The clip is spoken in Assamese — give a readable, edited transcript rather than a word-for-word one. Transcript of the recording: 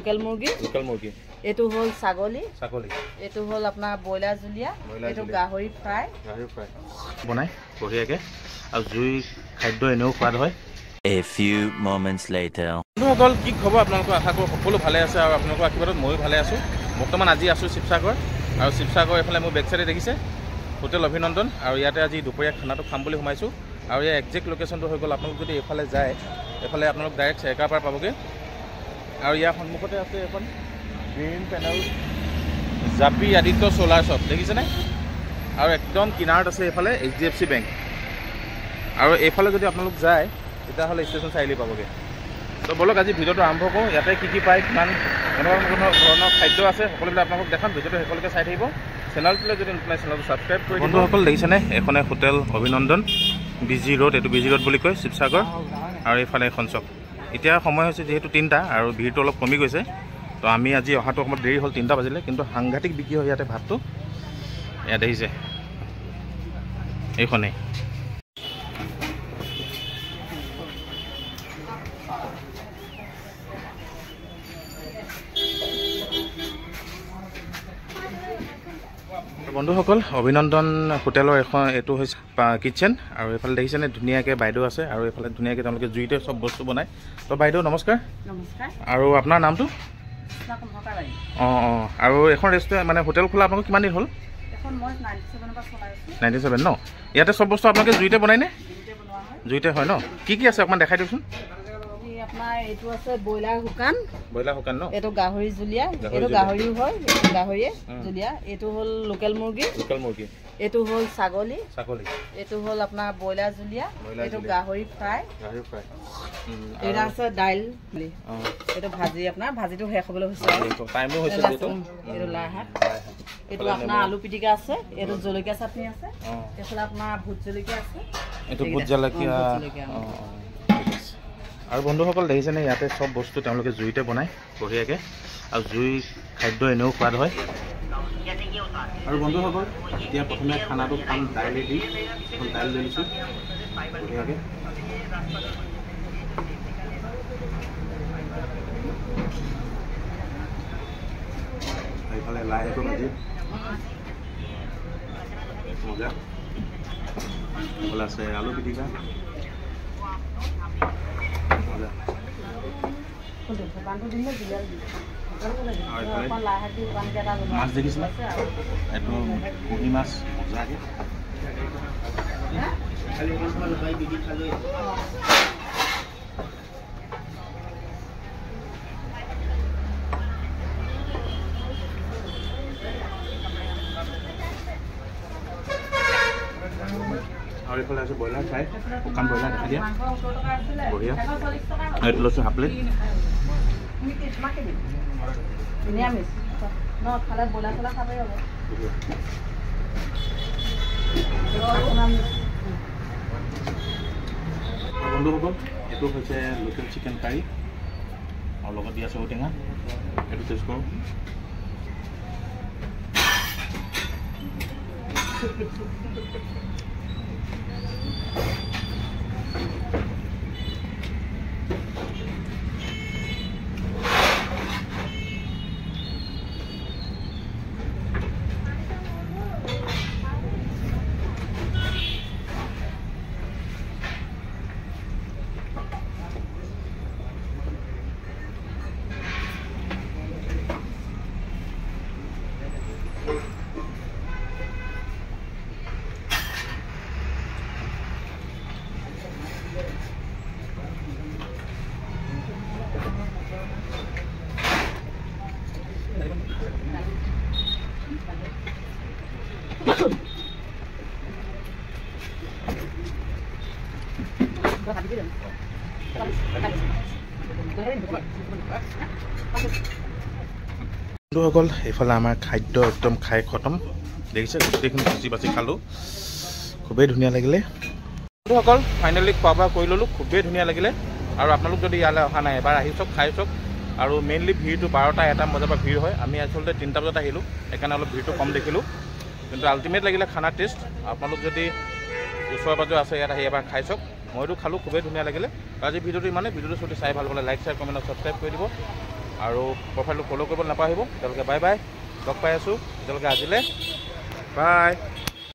লোকেল মুৰ্গী এটো হল ছাগলী এটো হল আপোনাৰ ব্ৰইলাৰ জুলিয়া এটো গাহৰি ফ্ৰাই বনাই বঢ়িয়াকে আৰু জুই খাদ্য এনেও সোৱাদ হয় A few moments later বন্ধুসকল কি খবৰ আপোনালোকৰ আশা কৰোঁ সকলো ভালে আছে আৰু আপোনালোকৰ আশীৰ্বাদত ময়ো ভালে আছোঁ বৰ্তমান আজি আছোঁ শিৱসাগৰ আৰু শিৱসাগৰ এফালে মোৰ বেক চাইডে দেখিছে হোটেল অভিনন্দন আৰু ইয়াতে আজি দুপৰীয়া খানাটো খাম বুলি সোমাইছোঁ আৰু ইয়াৰ একজেক্ট লোকেশ্যনটো হৈ গ'ল আপোনালোক যদি এইফালে যায় এইফালে আপোনালোক ডাইৰেক্ট চেৰকাৰ পৰা পাবগৈ আৰু ইয়াৰ সন্মুখতে আছে এখন গ্ৰীণ পেনেল জাপি আদিত্য চ'লাৰ শ্বপ দেখিছেনে আৰু একদম কিনাৰত আছে এইফালে HDFC বেংক আৰু এইফালে যদি আপোনালোক যায় তেতিয়াহ'লে ষ্টেচন চাৰিআলি পাবগৈ তো বলক আজি ভিডিঅ'টো আৰম্ভ কৰোঁ ইয়াতে কি পায় কিমান কেনেকুৱা ধৰণৰ খাদ্য আছে সকলোবিলাক আপোনালোকক দেখাম ভিডিঅ'টো সকলোকে চাই থাকিব চেনেলটোলৈ যদি নতুন চেনেলটো ছাবস্ক্ৰাইব কৰি বন্ধুসকল দেখিছেনে এখনে হোটেল অভিনন্দন BG ৰোড এইটো BG ৰোড বুলি কয় শিৱসাগৰ আৰু এইফালে এখন চক এতিয়া সময় হৈছে যিহেতু 3টা আৰু ভিৰটো অলপ কমি গৈছে তো আমি আজি অহাটো অকণমান দেৰি হ'ল 3টা বাজিলে কিন্তু সাংঘাতিক বিক্ৰী হয় ইয়াতে ভাতটো ইয়াত দেখিছে এইখনেই বন্ধুসকল অভিনন্দন হোটেলৰ এখন এইটো হৈছে কিটচেন আৰু এইফালে দেখিছেনে ধুনীয়াকৈ বাইদেউ আছে আৰু এইফালে ধুনীয়াকৈ তেওঁলোকে জুইতে চব বস্তু বনায় তো বাইদেউ নমস্কাৰ আৰু আপোনাৰ নামটো অঁ আৰু এখন ৰেষ্টুৰেণ্ট মানে হোটেল খোলা আপোনালোকৰ কিমান দিন হ'ল 97 ন ইয়াতে চব বস্তু আপোনালোকে জুইতে বনায়নে জুইতে হয় ন কি আছে অকণমান দেখাই দিয়কচোন আপোনাৰ এইটো আছে ব্ৰইলাৰ শুকান ন এইটো গাহৰি জুলিয়া এইটো গাহৰিও হয় গাহৰিয়ে জুলিয়া এইটো হল লোকেল মুৰ্গী এইটো হল ছাগলী এইটো হল আপোনাৰ ব্ৰইলাৰ জুলিয়া এইটো গাহৰি ফ্ৰাই এটা আছে দাইল এইটো ভাজি আপোনাৰ ভাজিটো শেষ হ'বলৈ হৈছে এইটো লাই শাক এইটো আপোনাৰ আলু পিটিকা আছে এইটো জলকীয়া চাটনি আছে এইফালে আপোনাৰ ভোট জলকীয়া আছে এইটো ভোট জলকীয়া আৰু বন্ধুসকল দেখিছেনে ইয়াতে চব বস্তু তেওঁলোকে জুইতে বনায় বঢ়িয়াকৈ আৰু জুই খাদ্য এনেও সোৱাদ হয় আৰু বন্ধুসকল এতিয়া প্ৰথমে খানাটো খাম দাইলে দি দাইল লৈ লৈছোঁ বঢ়িয়াকৈ এইফালে লাই শাকৰ ভাজি মজা এইফালে আছে আলু পিটিকা মাছ দেখিছিলে এইটো কুঁহি মাছ মজাকৈ আৰু এইফালে আছে ব্ৰইলাৰ ফ্ৰাই শুকান ব্ৰইলাৰ দেখা দিয়া বঢ়িয়া এইটো লৈছোঁ হাফ প্লেট বন্ধুসকল এইটো হৈছে লোকেল চিকেন কাৰী আৰু লগত দি আছে ঔটেঙা এইটো টেষ্ট কৰোঁ বন্ধুসকল এইফালে আমাৰ খাদ্য একদম খাই খতম দেখিছে গোটেইখিনি ভাজি ভাজি খালোঁ খুবেই ধুনীয়া লাগিলে বন্ধুসকল ফাইনেলি খোৱা বোৱা কৰি ল'লোঁ খুবেই ধুনীয়া লাগিলে আৰু আপোনালোক যদি ইয়ালৈ অহা নাই এবাৰ আহি চাওক খাই চাওক আৰু মেইনলি ভিৰটো 12টা 1টা বজাৰ পৰা ভিৰ হয় আমি আচলতে 3টা বজাত আহিলোঁ সেইকাৰণে অলপ ভিৰটো কম দেখিলোঁ কিন্তু আল্টিমেট লাগিলে খানা টেষ্ট আপোনালোক যদি ওচৰে পাজৰে আছে ইয়াত আহি এবাৰ খাই চাওক মইতো খালোঁ খুবেই ধুনীয়া লাগিলে আজি ভিডিঅ'টো ইমানে ভিডিঅ'টো যদি চাই ভাল পালে লাইক শ্বেয়াৰ কমেণ্ট আৰু ছাবস্ক্ৰাইব কৰি দিব আৰু প্ৰফাইলটো ফ'ল' কৰিব নাপাহৰিব। এতিয়ালৈকে বাই বাই, লগ পাই আছোঁ। এতিয়ালৈকে আজিলৈ বাই।